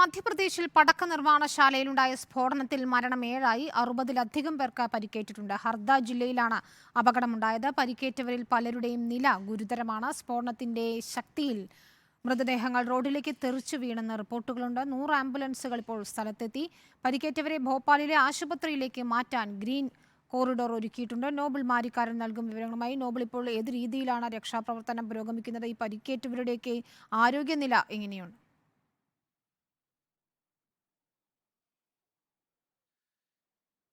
മധ്യപ്രദേശിൽ പടക്ക നിർമ്മാണശാലയിലുണ്ടായ സ്ഫോടനത്തിൽ മരണം 7ആയി. 60-ലധികം പേർക്ക് പരിക്കേറ്റിട്ടുണ്ട്. ഹർദ ജില്ലയിലാണ് അപകടമുണ്ടായത്. പരിക്കേറ്റവരിൽ പലരുടെയും നില ഗുരുതരമാണ്. സ്ഫോടനത്തിന്റെ ശക്തിയിൽ മൃതദേഹങ്ങൾ റോഡിലേക്ക് തെറിച്ചു വീണെന്ന് റിപ്പോർട്ടുകളുണ്ട്. 100 ആംബുലൻസുകൾ ഇപ്പോൾ സ്ഥലത്തെത്തി. പരിക്കേറ്റവരെ ഭോപ്പാലിലെ ആശുപത്രിയിലേക്ക് മാറ്റാൻ ഗ്രീൻ കോറിഡോർ ഒരുക്കിയിട്ടുണ്ട്. നോബിൾ മാരിക്കാരൻ നൽകും വിവരങ്ങളുമായി. നോബിൾ, ഇപ്പോൾ ഏത് രീതിയിലാണ് രക്ഷാപ്രവർത്തനം പുരോഗമിക്കുന്നത്? ഈ പരിക്കേറ്റവരുടെയൊക്കെ ആരോഗ്യനില എങ്ങനെയാണ്?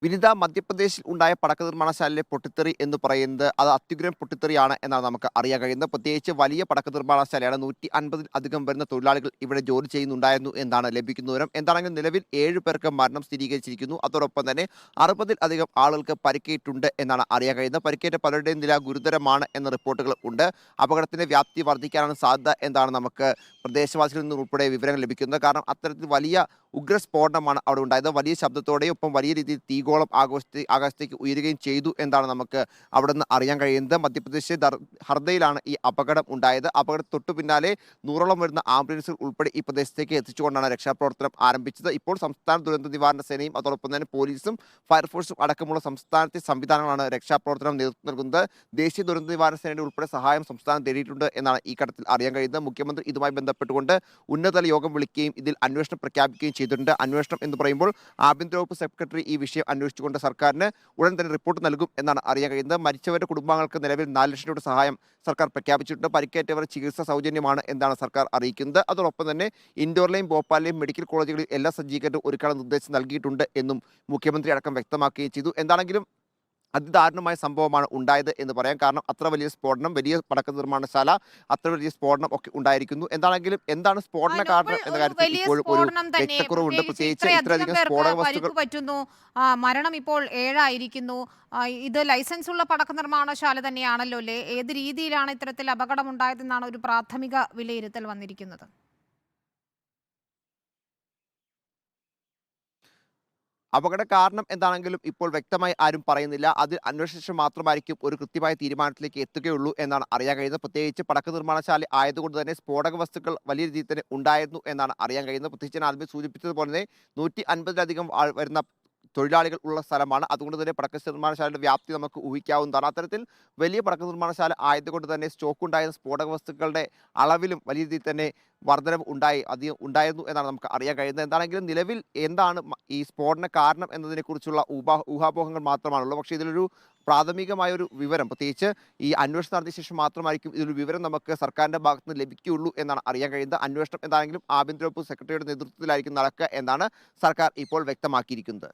വിനിത, മധ്യപ്രദേശിൽ ഉണ്ടായ പടക്ക നിർമ്മാണശാലയിലെ പൊട്ടിത്തെറി എന്ന് പറയുന്നത് അത് അത്യുഗ്രം പൊട്ടിത്തെറിയാണ് എന്നാണ് നമുക്ക് അറിയാൻ കഴിയുന്നത്. പ്രത്യേകിച്ച് വലിയ പടക്ക നിർമ്മാണശാലയാണ്. 150-ൽ വരുന്ന തൊഴിലാളികൾ ഇവിടെ ജോലി ചെയ്യുന്നുണ്ടായിരുന്നു എന്നാണ് ലഭിക്കുന്ന വിവരം. എന്താണെങ്കിലും നിലവിൽ 7 പേർക്ക് മരണം സ്ഥിരീകരിച്ചിരിക്കുന്നു. അതോടൊപ്പം തന്നെ 60-ലധികം ആളുകൾക്ക് പരിക്കേറ്റുണ്ട് എന്നാണ് അറിയാൻ കഴിയുന്നത്. പരിക്കേറ്റ പലരുടെയും നില ഗുരുതരമാണ് എന്ന റിപ്പോർട്ടുകൾ ഉണ്ട്. അപകടത്തിന്റെ വ്യാപ്തി വർദ്ധിക്കാനാണ് സാധ്യത എന്നാണ് നമുക്ക് പ്രദേശവാസികളിൽ നിന്ന് ഉൾപ്പെടെ വിവരങ്ങൾ ലഭിക്കുന്നത്. കാരണം അത്തരത്തിൽ വലിയ ഉഗ്രസ്ഫോടനമാണ് അവിടെ ഉണ്ടായത്. വലിയ ശബ്ദത്തോടെയും ഒപ്പം വലിയ രീതിയിൽ തീഗോളം ആകാശത്തേക്ക് ഉയരുകയും ചെയ്തു എന്നാണ് നമുക്ക് അവിടെ നിന്ന് അറിയാൻ കഴിയുന്നത്. മധ്യപ്രദേശിലെ ഹർദയിലാണ് ഈ അപകടം ഉണ്ടായത്. അപകടം തൊട്ടു പിന്നാലെ 100ഓളം വരുന്ന ആംബുലൻസുകൾ ഉൾപ്പെടെ ഈ പ്രദേശത്തേക്ക് എത്തിച്ചുകൊണ്ടാണ് രക്ഷാപ്രവർത്തനം ആരംഭിച്ചത്. ഇപ്പോൾ സംസ്ഥാന ദുരന്ത നിവാരണ സേനയും അതോടൊപ്പം തന്നെ പോലീസും ഫയർഫോഴ്സും അടക്കമുള്ള സംസ്ഥാനത്തെ സംവിധാനങ്ങളാണ് രക്ഷാപ്രവർത്തനം നേതൃത്വം നൽകുന്നത്. ദേശീയ ദുരന്ത നിവാരണ സേനയുടെ ഉൾപ്പെടെ സഹായം സംസ്ഥാനം തേടിയിട്ടുണ്ട് എന്നാണ് ഈ ഘട്ടത്തിൽ അറിയാൻ കഴിയുന്നത്. മുഖ്യമന്ത്രി ഇതുമായി ബന്ധപ്പെട്ടുകൊണ്ട് ഉന്നതതല യോഗം വിളിക്കുകയും ഇതിൽ അന്വേഷണം പ്രഖ്യാപിക്കുകയും ചെയ്തിട്ടുണ്ട്. അന്വേഷണം എന്ന് പറയുമ്പോൾ ആഭ്യന്തര വകുപ്പ് സെക്രട്ടറി ഈ വിഷയം അന്വേഷിച്ചുകൊണ്ട് സർക്കാരിന് ഉടൻ തന്നെ റിപ്പോർട്ട് നൽകും എന്നാണ് അറിയാൻ കഴിയുന്നത്. മരിച്ചവരുടെ കുടുംബാംഗങ്ങൾക്ക് നിലവിൽ 4 ലക്ഷം രൂപയുടെ സഹായം സർക്കാർ പ്രഖ്യാപിച്ചിട്ടുണ്ട്. പരിക്കേറ്റവർ ചികിത്സ സൗജന്യമാണ് എന്നാണ് സർക്കാർ അറിയിക്കുന്നത്. അതോടൊപ്പം തന്നെ ഇൻഡോറിലെയും ഭോപ്പാലിലെയും മെഡിക്കൽ കോളേജുകളിൽ എല്ലാ സജ്ജീകരണവും ഒരുക്കാനുള്ള നിർദ്ദേശം നൽകിയിട്ടുണ്ട് എന്നും മുഖ്യമന്ത്രി അടക്കം വ്യക്തമാക്കുകയും ചെയ്തു. എന്താണെങ്കിലും അതിദാരുണമായ സംഭവമാണ് ഉണ്ടായത് എന്ന് പറയാം. കാരണം അത്ര വലിയ സ്ഫോടനം, വലിയ പടക്ക നിർമ്മാണശാല, അത്ര വലിയ സ്ഫോടനം ഒക്കെ ഉണ്ടായിരിക്കുന്നു. എന്താണെങ്കിലും എന്താണ് സ്ഫോടന കാരണം എന്ന കാര്യത്തിൽ ഇപ്പോഴും ഒരു വ്യക്തക്കുറവുണ്ട്. പ്രത്യേകിച്ച് ഇത്രയധികം സ്ഫോടക വസ്തുക്കൾ പറ്റുന്നു. മരണം ഇപ്പോൾ 7ആയിരിക്കുന്നു. ഇത് ലൈസൻസ് ഉള്ള പടക്ക നിർമ്മാണശാല തന്നെയാണല്ലോ അല്ലേ? ഏത് രീതിയിലാണ് ഇത്തരത്തിൽ അപകടം ഉണ്ടായതെന്നാണ് ഒരു പ്രാഥമിക വിലയിരുത്തൽ വന്നിരിക്കുന്നത്? അപകട കാരണം എന്താണെങ്കിലും ഇപ്പോൾ വ്യക്തമായി ആരും പറയുന്നില്ല. അത് അന്വേഷണ ശേഷം മാത്രമായിരിക്കും ഒരു കൃത്യമായ തീരുമാനത്തിലേക്ക് എത്തുകയുള്ളൂ എന്നാണ് അറിയാൻ കഴിയുന്നത്. പ്രത്യേകിച്ച് പടക്ക നിർമ്മാണശാല ആയതുകൊണ്ട് തന്നെ സ്ഫോടക വസ്തുക്കൾ വലിയ രീതിയിൽ തന്നെ ഉണ്ടായിരുന്നു എന്നാണ് അറിയാൻ കഴിയുന്നത്. പ്രത്യേകിച്ച് ഞാൻ ആദ്യമേ സൂചിപ്പിച്ചതുപോലെ തന്നെ 150-ലധികം വരുന്ന തൊഴിലാളികൾ ഉള്ള സ്ഥലമാണ്. അതുകൊണ്ട് തന്നെ പടക്ക നിർമ്മാണശാലയുടെ വ്യാപ്തി നമുക്ക് ഊഹിക്കാവുന്നതാണ്. അത്തരത്തിൽ വലിയ പടക്ക നിർമ്മാണശാല ആയതുകൊണ്ട് തന്നെ സ്റ്റോക്ക് ഉണ്ടായിരുന്ന സ്ഫോടക വസ്തുക്കളുടെ അളവിലും വലിയ രീതിയിൽ തന്നെ വർധനവ് ഉണ്ടായിരുന്നു എന്നാണ് നമുക്ക് അറിയാൻ കഴിയുന്നത്. എന്താണെങ്കിലും നിലവിൽ എന്താണ് ഈ സ്ഫോടന കാരണം എന്നതിനെക്കുറിച്ചുള്ള ഊഹാപോഹങ്ങൾ മാത്രമാണുള്ളത്. പക്ഷേ ഇതിലൊരു പ്രാഥമികമായൊരു വിവരം, പ്രത്യേകിച്ച് ഈ അന്വേഷണം നടത്തിയ ശേഷം മാത്രമായിരിക്കും ഇതിലൊരു വിവരം നമുക്ക് സർക്കാരിൻ്റെ ഭാഗത്ത് നിന്ന് ലഭിക്കുകയുള്ളൂ എന്നാണ് അറിയാൻ കഴിയുന്നത്. അന്വേഷണം എന്താണെങ്കിലും ആഭ്യന്തര വകുപ്പ് സെക്രട്ടറിയുടെ നേതൃത്വത്തിലായിരിക്കും നടക്കുക എന്നാണ് സർക്കാർ ഇപ്പോൾ വ്യക്തമാക്കിയിരിക്കുന്നത്.